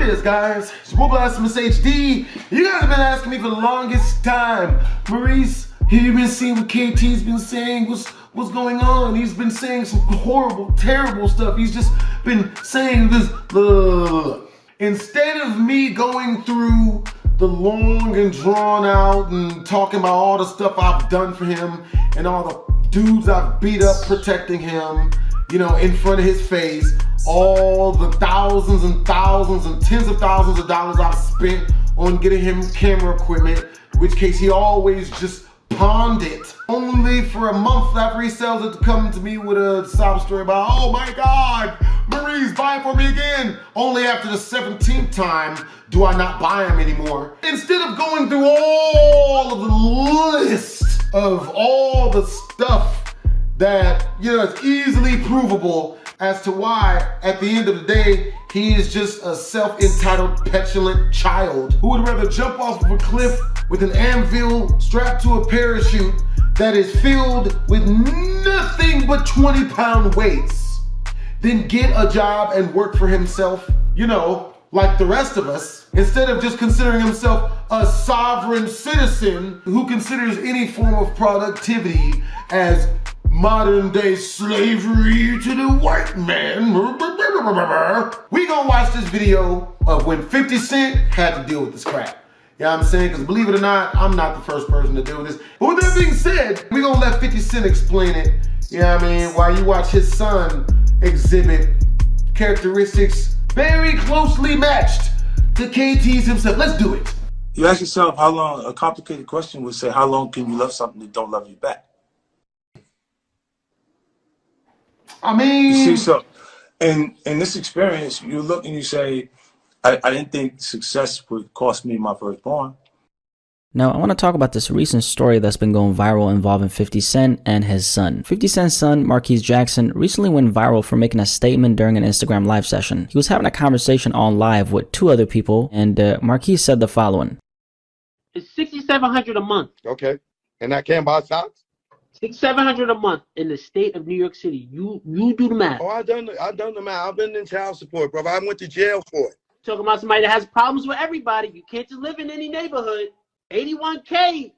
is, guys? It's your boy BlastphamousHD. You guys have been asking me for the longest time. Maurice, have you been seeing what KT's been saying? What's going on? He's been saying some horrible, terrible stuff. He's just been saying this. Instead of me going through the long and drawn out and talking about all the stuff I've done for him and all the dudes I've beat up protecting him, you know, in front of his face, all the thousands and thousands and tens of thousands of dollars I've spent on getting him camera equipment, in which case he always just pawned it. Only for a month after he sells it to come to me with a sob story about, oh my God, Marie's buying for me again. Only after the 17th time do I not buy him anymore. Instead of going through all of the list of all the stuff that, you know, is easily provable as to why, at the end of the day, he is just a self-entitled, petulant child who would rather jump off of a cliff with an anvil strapped to a parachute that is filled with nothing but 20-pound weights than get a job and work for himself, you know, like the rest of us, instead of just considering himself a sovereign citizen who considers any form of productivity as modern day slavery to the white man. We gonna watch this video of when 50 Cent had to deal with this crap. You know what I'm saying? Because believe it or not, I'm not the first person to do this. But with that being said, we gonna let 50 Cent explain it. You know what I mean? While you watch his son exhibit characteristics very closely matched to KT's himself. Let's do it. You ask yourself how long, a complicated question would say, how long can you love something that don't love you back? I mean, you see, so in this experience, you look and you say, I didn't think success would cost me my firstborn. Now, I want to talk about this recent story that's been going viral involving 50 Cent and his son. 50 Cent's son, Marquise Jackson, recently went viral for making a statement during an Instagram live session. He was having a conversation on live with two other people, and Marquise said the following. It's $6,700 a month. Okay. And I can't buy socks? $6,700 a month in the state of New York City. You do the math. Oh, I done the math. I've been in child support, bro. I went to jail for it. Talking about somebody that has problems with everybody. You can't just live in any neighborhood. $81K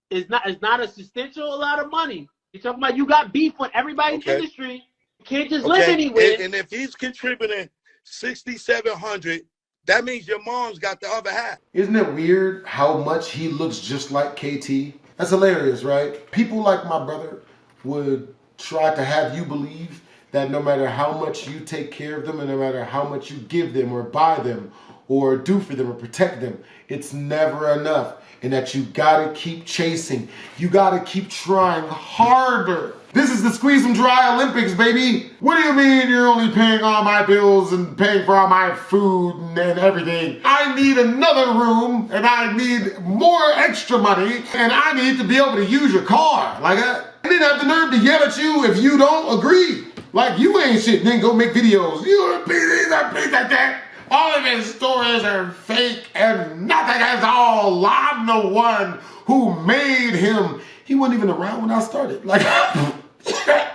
is not a substantial lot of money. You're talking about you got beef with everybody in the industry. You can't just live anywhere. And if he's contributing $6,700, that means your mom's got the other half. Isn't it weird how much he looks just like KT? That's hilarious, right? People like my brother would try to have you believe that no matter how much you take care of them and no matter how much you give them or buy them or do for them or protect them, it's never enough. And that you gotta keep chasing. You gotta keep trying harder. This is the squeeze them dry Olympics, baby. What do you mean you're only paying all my bills and paying for all my food and everything? I need another room and I need more extra money and I need to be able to use your car. Like, I didn't have the nerve to yell at you if you don't agree. Like, you ain't shit, then go make videos. You're a piece of that. All of his stories are fake and nothing is all. I'm the one who made him. He wasn't even around when I started. Like,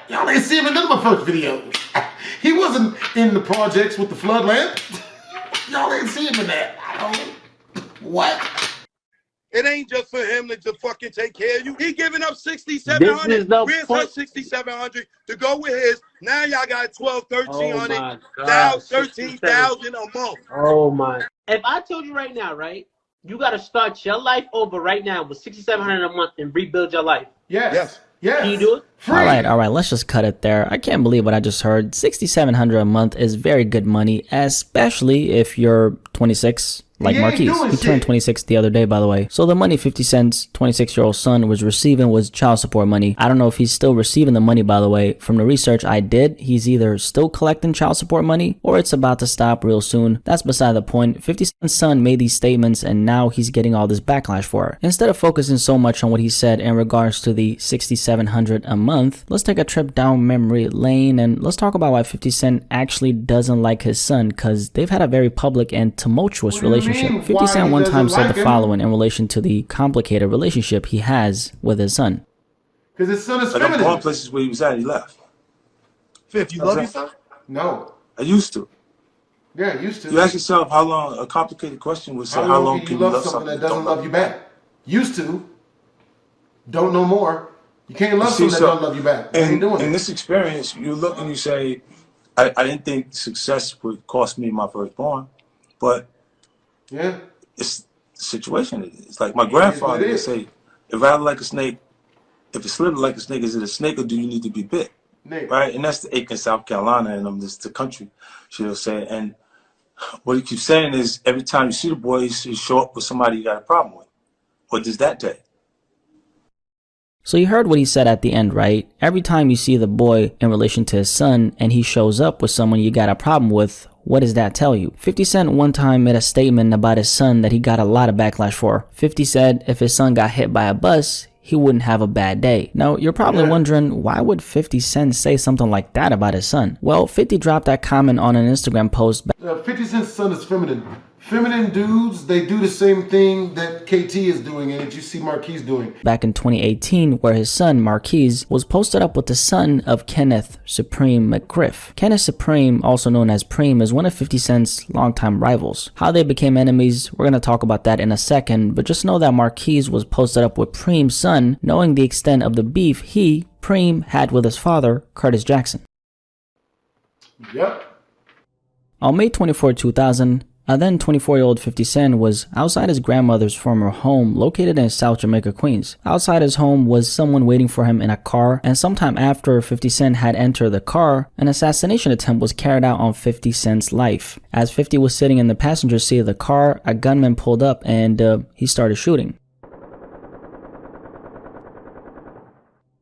y'all ain't see him in none of my first videos. He wasn't in the projects with the flood lamp. Y'all ain't see him in that. What? It ain't just for him to fucking take care of you. He giving up $6,700. Where's her $6,700 to go with his? Now y'all got $1,200, $1,300, $13,000 a month. Oh my! If I told you right now, right, you got to start your life over right now with $6,700 a month and rebuild your life. Yes. Can you do it? All right, let's just cut it there. I can't believe what I just heard. $6,700 a month is very good money, especially if you're 26. Like Marquise, he turned 26 the other day, by the way. So the money 50 Cent's 26-year-old son was receiving was child support money. I don't know if he's still receiving the money, by the way. From the research I did, he's either still collecting child support money or it's about to stop real soon. That's beside the point. 50 Cent's son made these statements and now he's getting all this backlash for it. Instead of focusing so much on what he said in regards to the $6,700 a month, let's take a trip down memory lane and let's talk about why 50 Cent actually doesn't like his son, because they've had a very public and tumultuous relationship. 50 Cent one time said the following in relation to the complicated relationship he has with his son. Because his son is feminine. I don't go places where he was at, he left. Fifth, you love your son? No. I used to. Yeah, used to. You ask yourself how long, a complicated question would say, how long can you love something that doesn't love you back? Used to. Don't know more. You can't love someone that don't love you back. You ain't doing it. In this experience, you look and you say, I didn't think success would cost me my firstborn, but yeah, it's the situation. It's like my grandfather would say, if rather like a snake, if it's slithered like a snake, is it a snake or do you need to be bit? Snake. Right? And that's the Aiken, South Carolina, and this the country, she'll say. And what he keeps saying is every time you see the boy, you show up with somebody you got a problem with. What does that take? So you heard what he said at the end, right? Every time you see the boy in relation to his son and he shows up with someone you got a problem with, what does that tell you? 50 Cent one time made a statement about his son that he got a lot of backlash for. 50 said if his son got hit by a bus, he wouldn't have a bad day. Now, you're probably wondering, why would 50 Cent say something like that about his son? Well, 50 dropped that comment on an Instagram post. 50 Cent's son is feminine. Feminine dudes, they do the same thing that KT is doing and that you see Marquise doing. Back in 2018, where his son, Marquise, was posted up with the son of Kenneth Supreme McGriff. Kenneth Supreme, also known as Preem, is one of 50 Cent's longtime rivals. How they became enemies, we're going to talk about that in a second, but just know that Marquise was posted up with Preem's son, knowing the extent of the beef he, Preem, had with his father, Curtis Jackson. Yep. On May 24, 2000, a then 24-year-old 50 Cent was outside his grandmother's former home located in South Jamaica, Queens. Outside his home was someone waiting for him in a car, and sometime after 50 Cent had entered the car, an assassination attempt was carried out on 50 Cent's life. As 50 was sitting in the passenger seat of the car, a gunman pulled up and he started shooting.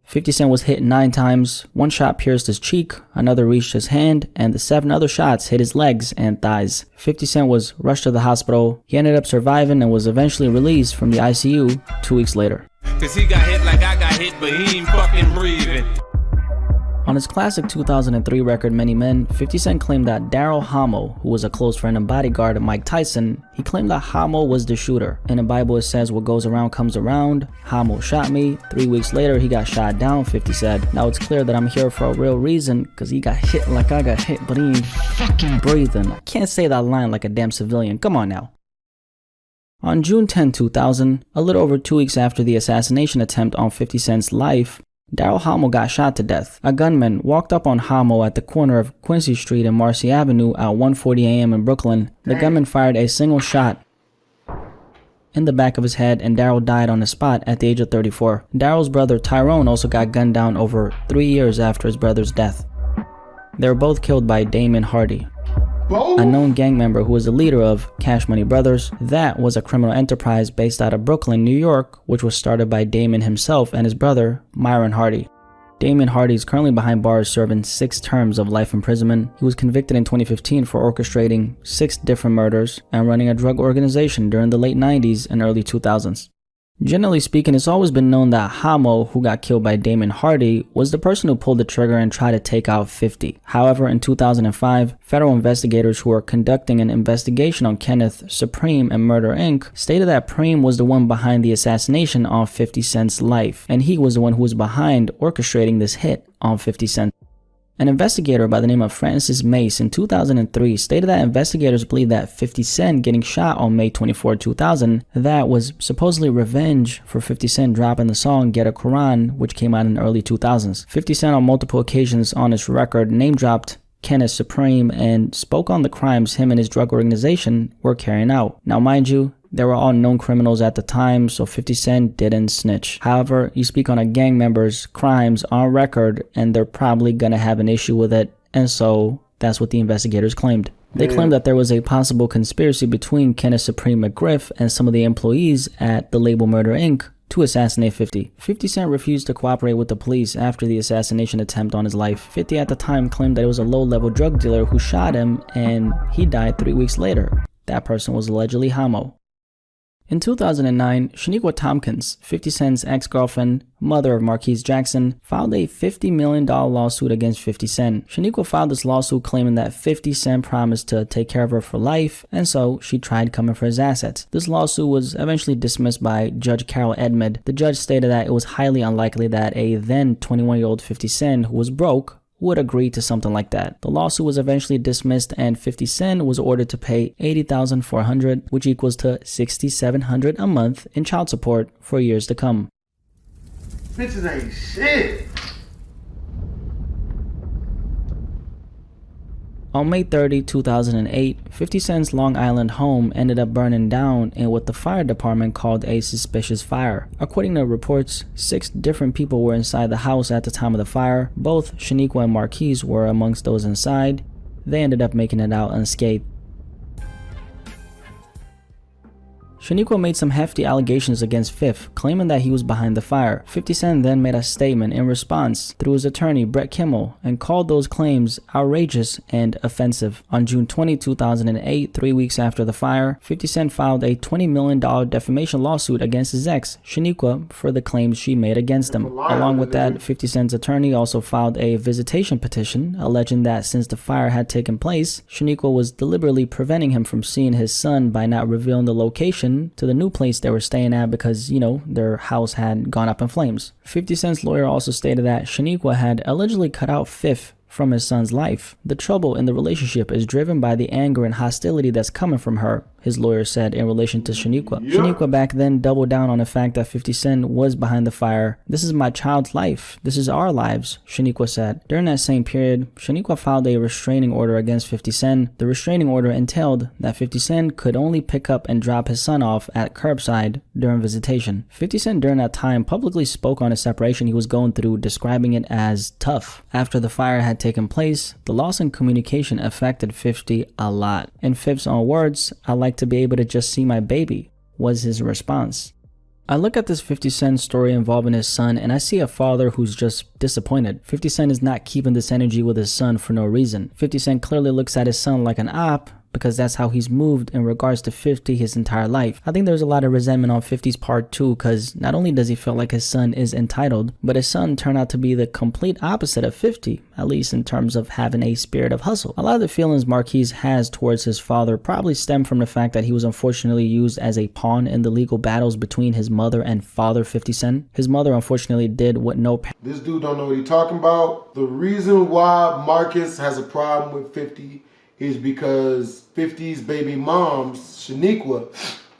50 Cent was hit 9 times, one shot pierced his cheek, another reached his hand, and the 7 other shots hit his legs and thighs. 50 Cent was rushed to the hospital. He ended up surviving and was eventually released from the ICU 2 weeks later. Cause he got hit like I got hit, but he ain't fucking breathing. On his classic 2003 record, Many Men, 50 Cent claimed that Daryl Hamo, who was a close friend and bodyguard of Mike Tyson, he claimed that Hamo was the shooter. In the Bible it says, what goes around comes around. Hamo shot me. 3 weeks later he got shot down, 50 said. Now it's clear that I'm here for a real reason, cause he got hit like I got hit, but he ain't fucking breathing. I can't say that line like a damn civilian, come on now. On June 10, 2000, a little over 2 weeks after the assassination attempt on 50 Cent's life, Daryl Hamo got shot to death. A gunman walked up on Hamo at the corner of Quincy Street and Marcy Avenue at 1:40 a.m. in Brooklyn. The gunman fired a single shot in the back of his head and Daryl died on the spot at the age of 34. Daryl's brother Tyrone also got gunned down over 3 years after his brother's death. They were both killed by Damon Hardy, a known gang member who was the leader of Cash Money Brothers. That was a criminal enterprise based out of Brooklyn, New York, which was started by Damon himself and his brother, Myron Hardy. Damon Hardy is currently behind bars serving 6 terms of life imprisonment. He was convicted in 2015 for orchestrating 6 different murders and running a drug organization during the late 90s and early 2000s. Generally speaking, it's always been known that Hamo, who got killed by Damon Hardy, was the person who pulled the trigger and tried to take out 50. However, in 2005, federal investigators who were conducting an investigation on Kenneth Supreme and Murder Inc. stated that Preem was the one behind the assassination on 50 Cent's life, and he was the one who was behind orchestrating this hit on 50 Cent. An investigator by the name of Francis Mace in 2003 stated that investigators believe that 50 Cent getting shot on May 24, 2000, that was supposedly revenge for 50 Cent dropping the song Get a Quran, which came out in the early 2000s. 50 Cent on multiple occasions on his record name-dropped Kenneth Supreme and spoke on the crimes him and his drug organization were carrying out. Now mind you, they were all known criminals at the time, so 50 Cent didn't snitch. However, you speak on a gang member's crimes on record, and they're probably gonna have an issue with it, and so that's what the investigators claimed. They claimed that there was a possible conspiracy between Kenneth Supreme McGriff and some of the employees at the label Murder Inc. to assassinate 50. 50 Cent refused to cooperate with the police after the assassination attempt on his life. 50 at the time claimed that it was a low-level drug dealer who shot him, and he died 3 weeks later. That person was allegedly Hamo. In 2009, Shaniqua Tompkins, 50 Cent's ex-girlfriend, mother of Marquise Jackson, filed a $50 million lawsuit against 50 Cent. Shaniqua filed this lawsuit claiming that 50 Cent promised to take care of her for life, and so she tried coming for his assets. This lawsuit was eventually dismissed by Judge Carol Edmond. The judge stated that it was highly unlikely that a then 21-year-old 50 Cent, who was broke, would agree to something like that. The lawsuit was eventually dismissed and 50 Cent was ordered to pay $80,400, which equals to $6,700 a month in child support for years to come. Bitches ain't shit. On May 30, 2008, 50 Cent's Long Island home ended up burning down in what the fire department called a suspicious fire. According to reports, 6 different people were inside the house at the time of the fire. Both Shaniqua and Marquise were amongst those inside. They ended up making it out unscathed. Shaniqua made some hefty allegations against Fifth, claiming that he was behind the fire. 50 Cent then made a statement in response through his attorney Brett Kimmel and called those claims outrageous and offensive. On June 20, 2008, 3 weeks after the fire, 50 Cent filed a $20 million defamation lawsuit against his ex, Shaniqua, for the claims she made against him. Along with that, 50 Cent's attorney also filed a visitation petition alleging that since the fire had taken place, Shaniqua was deliberately preventing him from seeing his son by not revealing the location to the new place they were staying at because, you know, their house had gone up in flames. 50 Cent's lawyer also stated that Shaniqua had allegedly cut out Fifth from his son's life. The trouble in the relationship is driven by the anger and hostility that's coming from her, his lawyer said in relation to Shaniqua. Shaniqua back then doubled down on the fact that 50 Cent was behind the fire. "This is my child's life. This is our lives," Shaniqua said. During that same period, Shaniqua filed a restraining order against 50 Cent. The restraining order entailed that 50 Cent could only pick up and drop his son off at curbside during visitation. 50 Cent during that time publicly spoke on the separation he was going through, describing it as tough. After the fire had taken place, the loss in communication affected 50 a lot. In Fifth's own words, "I like to be able to just see my baby," was his response. I look at this 50 Cent story involving his son and I see a father who's just disappointed. 50 Cent is not keeping this energy with his son for no reason. 50 Cent clearly looks at his son like an op, because that's how he's moved in regards to 50 his entire life. I think there's a lot of resentment on 50's part too, because not only does he feel like his son is entitled, but his son turned out to be the complete opposite of 50, at least in terms of having a spirit of hustle. A lot of the feelings Marquise has towards his father probably stem from the fact that he was unfortunately used as a pawn in the legal battles between his mother and father 50 Cent. His mother unfortunately did what no parent. This dude don't know what he's talking about. The reason why Marcus has a problem with 50 is because 50's baby moms, Shaniqua,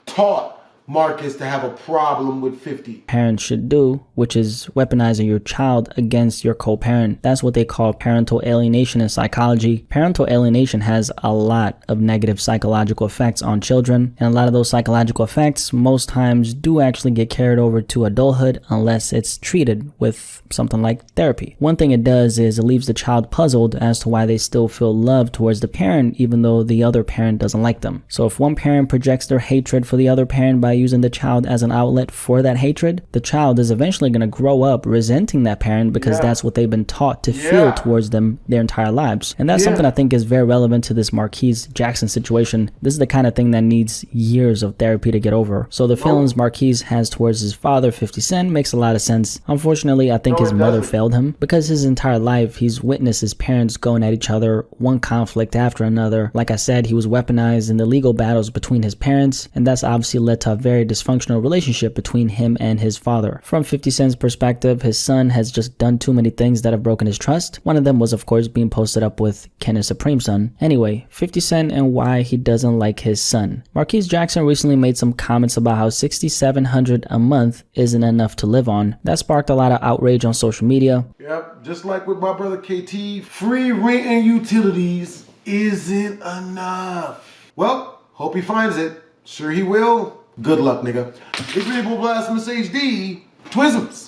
taught Marcus to have a problem with 50. Parents should do, which is weaponizing your child against your co-parent. That's what they call parental alienation in psychology. Parental alienation has a lot of negative psychological effects on children, and a lot of those psychological effects most times do actually get carried over to adulthood unless it's treated with something like therapy. One thing it does is it leaves the child puzzled as to why they still feel love towards the parent even though the other parent doesn't like them. So if one parent projects their hatred for the other parent by using the child as an outlet for that hatred, the child is eventually going to grow up resenting that parent because that's what they've been taught to feel towards them their entire lives. And that's something I think is very relevant to this Marquise Jackson situation. This is the kind of thing that needs years of therapy to get over. So the feelings Marquise has towards his father 50 Cent makes a lot of sense. Unfortunately, I think his mother failed him because his entire life he's witnessed his parents going at each other, one conflict after another. Like I said, he was weaponized in the legal battles between his parents, and that's obviously led to a very dysfunctional relationship between him and his father. From 50 Cent's perspective, his son has just done too many things that have broken his trust. One of them was of course being posted up with Kenneth Supreme Son. Anyway, 50 Cent and why he doesn't like his son. Marquise Jackson recently made some comments about how $6,700 a month isn't enough to live on. That sparked a lot of outrage on social media. Yep, just like with my brother KT, free rent and utilities isn't enough. Well, hope he finds it. Sure he will. Good luck, nigga. It's people BlastphamousHD. Twisms.